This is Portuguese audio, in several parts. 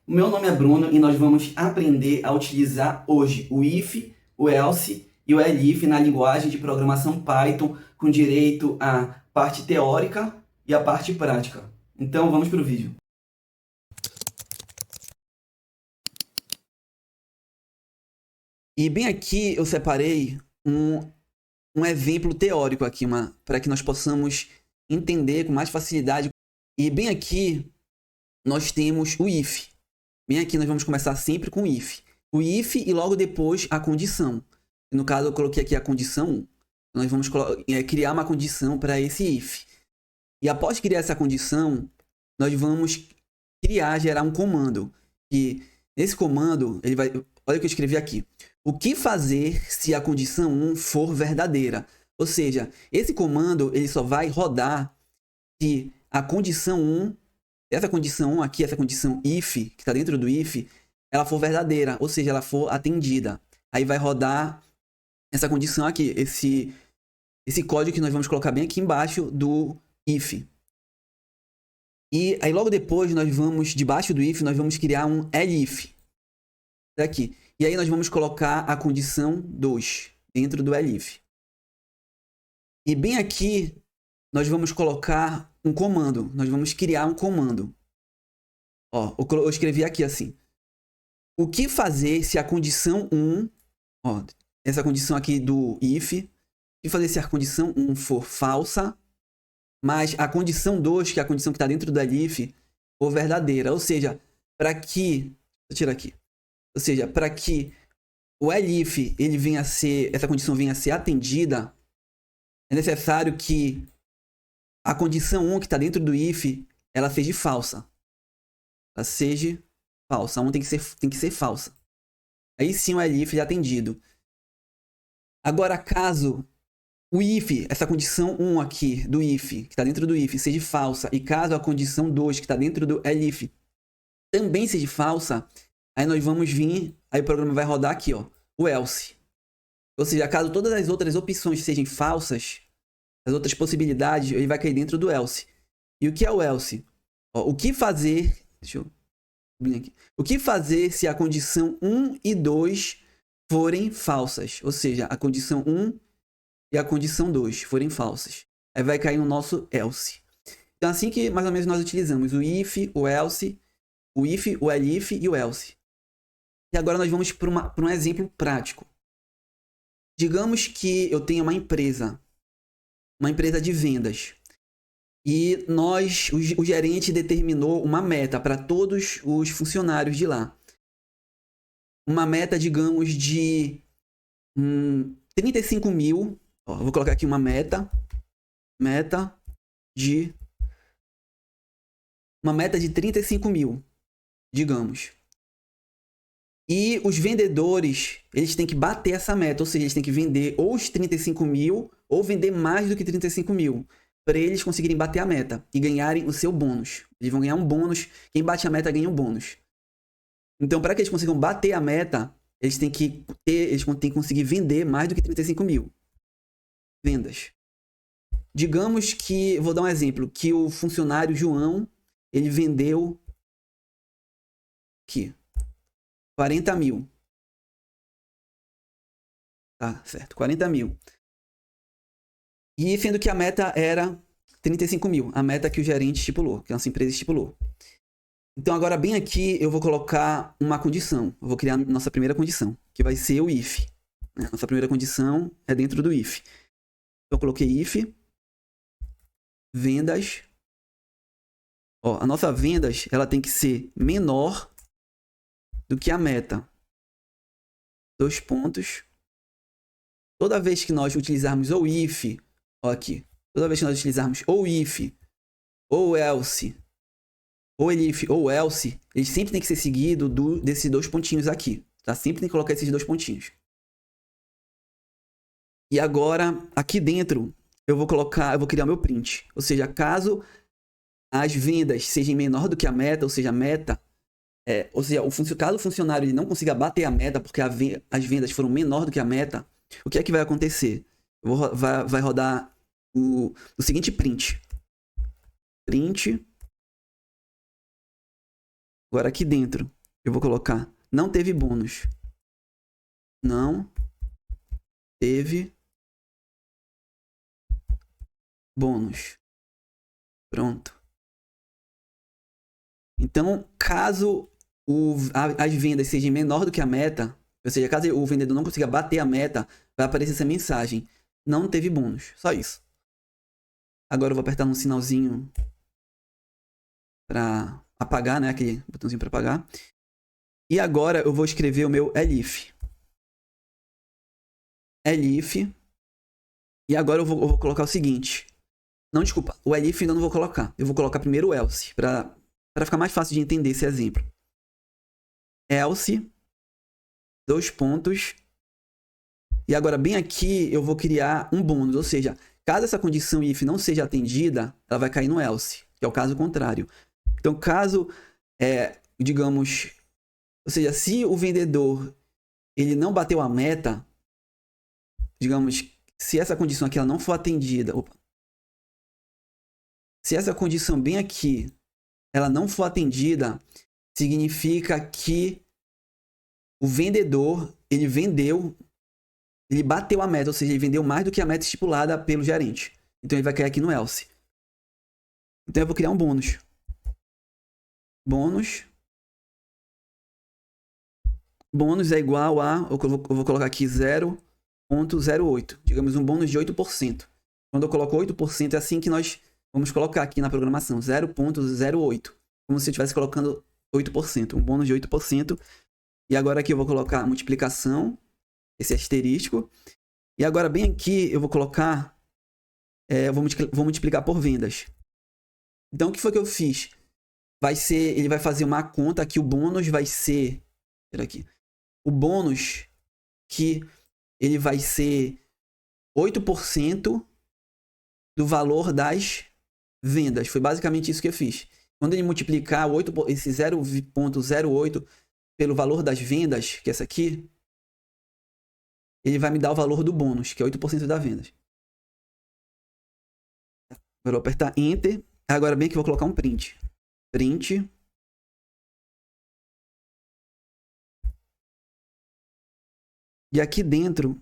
O meu nome é Bruno e nós vamos aprender a utilizar hoje o if, o else e o elif na linguagem de programação Python com direito à parte teórica e à parte prática. Então vamos para o vídeo. E bem aqui eu separei um exemplo teórico aqui, para que nós possamos entender com mais facilidade. E bem aqui nós temos o if. Bem aqui nós vamos começar sempre com o if. O if e logo depois a condição. No caso eu coloquei aqui a condição 1. Nós vamos criar uma condição para esse if. E após criar essa condição, nós vamos gerar um comando. E nesse comando, ele vai... Olha o que eu escrevi aqui. O que fazer se a condição 1 for verdadeira? Ou seja, esse comando ele só vai rodar se a condição 1, essa condição 1 aqui, essa condição if, que está dentro do if, ela for verdadeira, ou seja, ela for atendida. Aí vai rodar essa condição aqui, esse código que nós vamos colocar bem aqui embaixo do if. E aí logo depois nós vamos, debaixo do if, nós vamos criar um elif. Aqui. E aí nós vamos colocar a condição 2 dentro do elif. E bem aqui nós vamos colocar um comando. Nós vamos criar um comando. Ó, eu escrevi aqui assim. O que fazer se a condição 1, ó, essa condição aqui do if, o que fazer se a condição 1 for falsa, mas a condição 2, que é a condição que está dentro do elif, for verdadeira. Ou seja, para que... Deixa eu tirar aqui. Ou seja, para que o elif ele venha a ser, essa condição venha a ser atendida, é necessário que a condição 1 que está dentro do if, ela seja falsa. Ela seja falsa. A 1 tem que ser falsa. Aí sim o elif é atendido. Agora, caso o if, essa condição 1 aqui do if, que está dentro do if, seja falsa, e caso a condição 2 que está dentro do elif também seja falsa, aí nós vamos vir, aí o programa vai rodar aqui, ó, o else. Ou seja, caso todas as outras opções sejam falsas, as outras possibilidades, ele vai cair dentro do else. E o que é o else? Ó, o que fazer... Deixa eu abrir aqui. O que fazer se a condição 1 e 2 forem falsas? Ou seja, a condição 1 e a condição 2 forem falsas. Aí vai cair no nosso else. Então assim que mais ou menos nós utilizamos o if, o else, o if, o elif e o else. E agora nós vamos para um exemplo prático. Digamos que eu tenho uma empresa de vendas. E o gerente determinou uma meta para todos os funcionários de lá. Uma meta, digamos, de 35 mil. Ó, eu vou colocar aqui uma meta de 35 mil, digamos. E os vendedores, eles têm que bater essa meta, ou seja, eles têm que vender ou os 35 mil ou vender mais do que 35 mil, para eles conseguirem bater a meta e ganharem o seu bônus. Eles vão ganhar um bônus, quem bate a meta ganha um bônus. Então, para que eles consigam bater a meta, eles têm que conseguir vender mais do que 35 mil vendas. Digamos que, vou dar um exemplo, que o funcionário João, ele vendeu aqui 40 mil. Tá, certo, 40 mil. E sendo que a meta era 35 mil, a meta que o gerente estipulou, que a nossa empresa estipulou. Então agora bem aqui eu vou colocar uma condição. Eu vou criar a nossa primeira condição, que vai ser o if. Nossa primeira condição é dentro do if. Então eu coloquei if, vendas. Ó, a nossa vendas ela tem que ser menor do que a meta. 2 pontos. Toda vez que nós utilizarmos o if, ó aqui, toda vez que nós utilizarmos ou if, ou else, ou elif, ou else, eles sempre tem que ser seguido desses 2 pontinhos aqui, tá? Sempre tem que colocar esses 2 pontinhos. E agora, aqui dentro, eu vou criar o meu print. Ou seja, caso as vendas sejam menor do que a meta, ou seja, a meta, caso o funcionário ele não consiga bater a meta porque as vendas foram menor do que a meta, o que é que vai acontecer? Vai rodar o seguinte print. Print. Agora aqui dentro, eu vou colocar não teve bônus. Não teve bônus. Pronto. Então, caso as vendas sejam menor do que a meta, ou seja, caso o vendedor não consiga bater a meta, vai aparecer essa mensagem. Não teve bônus. Só isso. Agora eu vou apertar um sinalzinho para apagar, né? Aquele botãozinho para apagar. E agora eu vou escrever o meu elif. Elif. E agora eu vou colocar o seguinte. Não, desculpa. O elif ainda não vou colocar. Eu vou colocar primeiro o else, para ficar mais fácil de entender esse exemplo. Else. 2 pontos. E agora, bem aqui, eu vou criar um bônus. Ou seja, caso essa condição if não seja atendida, ela vai cair no else, que é o caso contrário. Então, caso, digamos... Ou seja, se o vendedor ele não bateu a meta, digamos, se essa condição aqui ela não for atendida... Opa. Se essa condição bem aqui, ela não for atendida, significa que o vendedor, ele vendeu... Ele bateu a meta, ou seja, ele vendeu mais do que a meta estipulada pelo gerente. Então ele vai cair aqui no else. Então eu vou criar um bônus. Bônus é igual a... Eu vou colocar aqui 0,08. Digamos um bônus de 8%. Quando eu coloco 8%, é assim que nós vamos colocar aqui na programação. 0,08. Como se eu estivesse colocando 8%. Um bônus de 8%. E agora aqui eu vou colocar multiplicação. Esse asterístico. E agora bem aqui eu vou colocar... vou multiplicar por vendas. Então o que foi que eu fiz? Ele vai fazer uma conta que o bônus vai ser... Espera aqui. O bônus que ele vai ser 8% do valor das vendas. Foi basicamente isso que eu fiz. Quando ele multiplicar esse 0,08 pelo valor das vendas, que é essa aqui, ele vai me dar o valor do bônus, que é 8% das vendas. Agora eu vou apertar Enter. Agora bem que eu vou colocar um print. Print. E aqui dentro,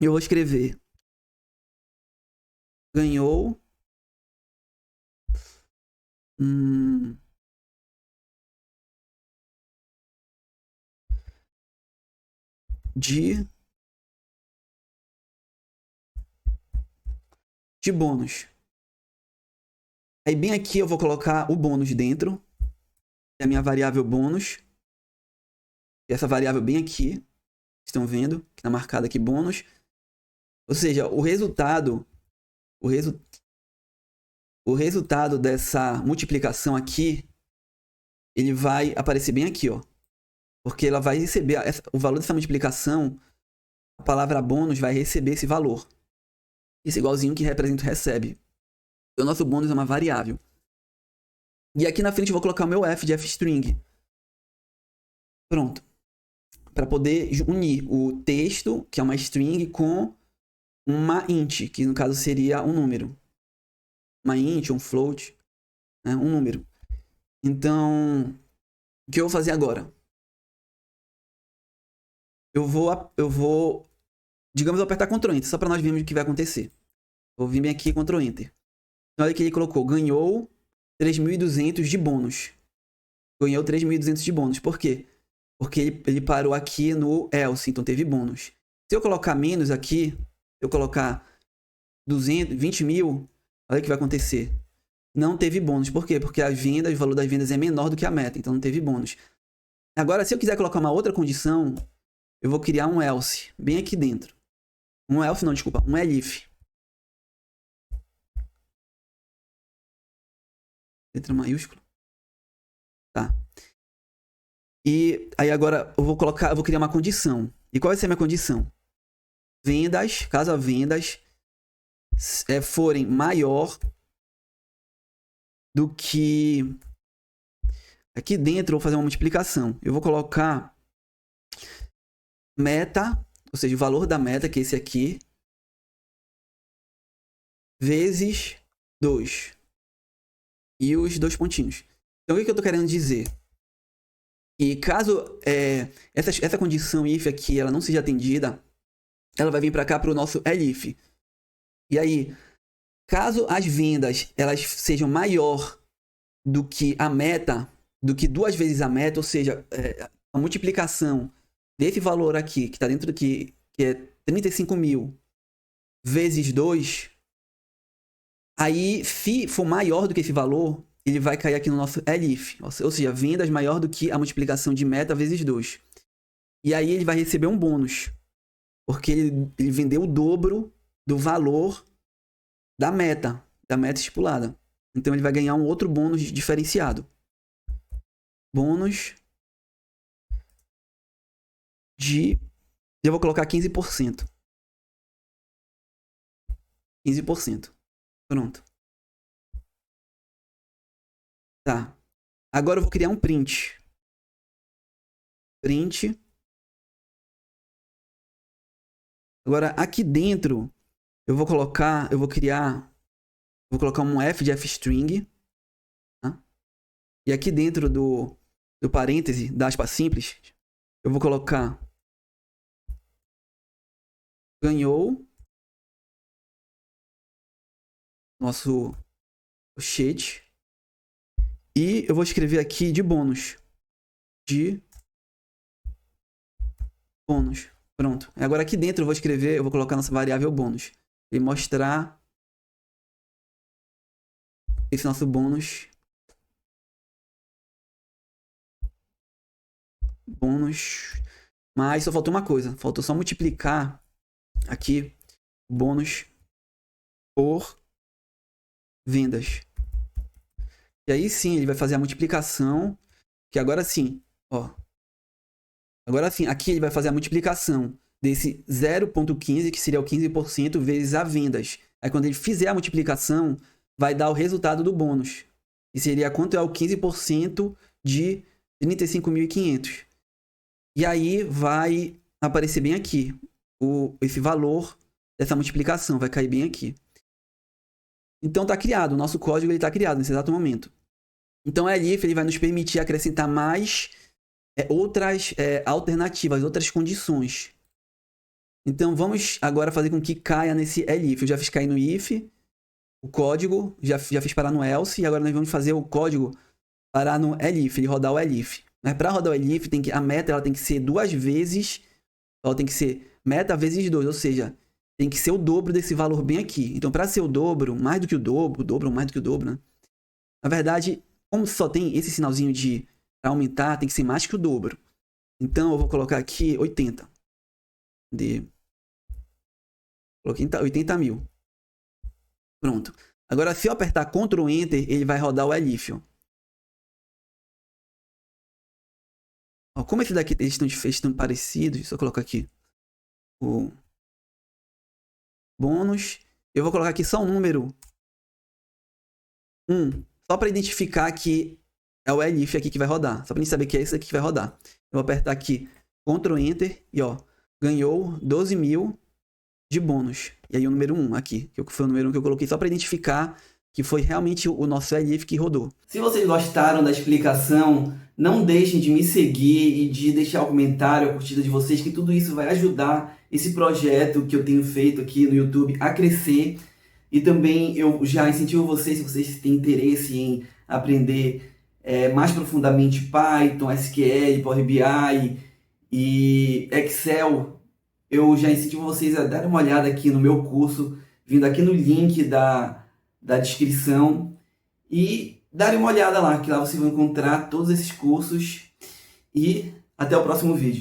eu vou escrever ganhou de bônus. Aí bem aqui eu vou colocar o bônus dentro. É a minha variável bônus. E essa variável bem aqui. Estão vendo? Que está marcada aqui bônus. Ou seja, o resultado dessa multiplicação aqui, ele vai aparecer bem aqui, ó. Porque ela vai receber o valor dessa multiplicação, a palavra bônus vai receber esse valor. Isso é igualzinho que representa o recebe. O nosso bônus é uma variável. E aqui na frente eu vou colocar o meu f de fstring. Pronto. Para poder unir o texto, que é uma string, com uma int, que no caso seria um número. Uma int, um float, né? Um número. Então, o que eu vou fazer agora? Eu vou, digamos, apertar Ctrl Enter, só para nós vermos o que vai acontecer. Vou vir bem aqui, Ctrl Enter. Olha que ele colocou, ganhou 3.200 de bônus. Ganhou 3.200 de bônus. Por quê? Porque ele parou aqui no else, então teve bônus. Se eu colocar menos aqui, se eu colocar 20 mil, olha o que vai acontecer. Não teve bônus. Por quê? Porque o valor das vendas é menor do que a meta, então não teve bônus. Agora, se eu quiser colocar uma outra condição, eu vou criar um else, bem aqui dentro. Um else não, desculpa, um elif. Letra maiúscula. Tá. E aí agora eu vou criar uma condição. E qual vai ser a minha condição? Vendas, caso as vendas forem maior do que... Aqui dentro eu vou fazer uma multiplicação. Eu vou colocar meta, ou seja, o valor da meta, que é esse aqui, vezes 2. E os 2 pontinhos. Então, o que eu estou querendo dizer? E caso essa condição if aqui ela não seja atendida, ela vai vir para cá para o nosso elif. E aí, caso as vendas elas sejam maior do que a meta, do que 2 vezes a meta, ou seja, a multiplicação desse valor aqui, que está dentro aqui, que é 35 mil vezes 2, aí se for maior do que esse valor, ele vai cair aqui no nosso elif, ou seja, vendas maior do que a multiplicação de meta vezes 2. E aí ele vai receber um bônus, porque ele vendeu o dobro do valor da meta estipulada. Então ele vai ganhar um outro bônus diferenciado. Bônus de... eu vou colocar 15%. 15%. Pronto. Tá. Agora eu vou criar um print. Print. Agora aqui dentro eu vou colocar um f de fstring. Tá? E aqui dentro do parêntese da aspa simples, eu vou colocar ganhou nosso chat. E eu vou escrever aqui de bônus. De bônus. Pronto. Agora aqui dentro eu vou escrever, eu vou colocar nossa variável bônus. E mostrar esse nosso bônus. Bônus. Mas só faltou uma coisa. Faltou só multiplicar aqui bônus por vendas. E aí sim, ele vai fazer a multiplicação. Que agora sim, ó. Agora sim, aqui ele vai fazer a multiplicação desse 0,15, que seria o 15%, vezes a vendas. Aí quando ele fizer a multiplicação, vai dar o resultado do bônus. E seria quanto é o 15% de 35.500. E aí vai aparecer bem aqui esse valor dessa multiplicação, vai cair bem aqui. Então tá criado, o nosso código está criado nesse exato momento. Então o elif ele vai nos permitir acrescentar mais outras alternativas, outras condições. Então vamos agora fazer com que caia nesse elif. Eu já fiz cair no if, o código, já fiz parar no else, e agora nós vamos fazer o código parar no elif, ele rodar o elif. Mas para rodar o elif, a meta ela tem que ser 2 vezes, ela tem que ser meta vezes 2, ou seja, tem que ser o dobro desse valor bem aqui. Então para ser o dobro, mais do que o dobro mais do que o dobro, né? Na verdade, como só tem esse sinalzinho de aumentar, tem que ser mais que o dobro. Então eu vou colocar aqui 80. Coloquei 80 mil. Pronto. Agora se eu apertar Ctrl Enter, ele vai rodar o elif. Ó, como esse daqui eles estão parecidos, deixa eu colocar aqui o bônus. Eu vou colocar aqui só o número 1, só para identificar que é o elif aqui que vai rodar. Só para a gente saber que é esse aqui que vai rodar. Eu vou apertar aqui Ctrl Enter e ó, ganhou 12 mil de bônus. E aí o número 1 aqui, que foi o número 1 que eu coloquei só para identificar que foi realmente o nosso elif que rodou. Se vocês gostaram da explicação, não deixem de me seguir e de deixar o comentário, a curtida de vocês, que tudo isso vai ajudar esse projeto que eu tenho feito aqui no YouTube a crescer. E também eu já incentivo vocês, se vocês têm interesse em aprender mais profundamente Python, SQL, Power BI e Excel, eu já incentivo vocês a darem uma olhada aqui no meu curso, vindo aqui no link da descrição e darem uma olhada lá, que lá vocês vão encontrar todos esses cursos. E até o próximo vídeo.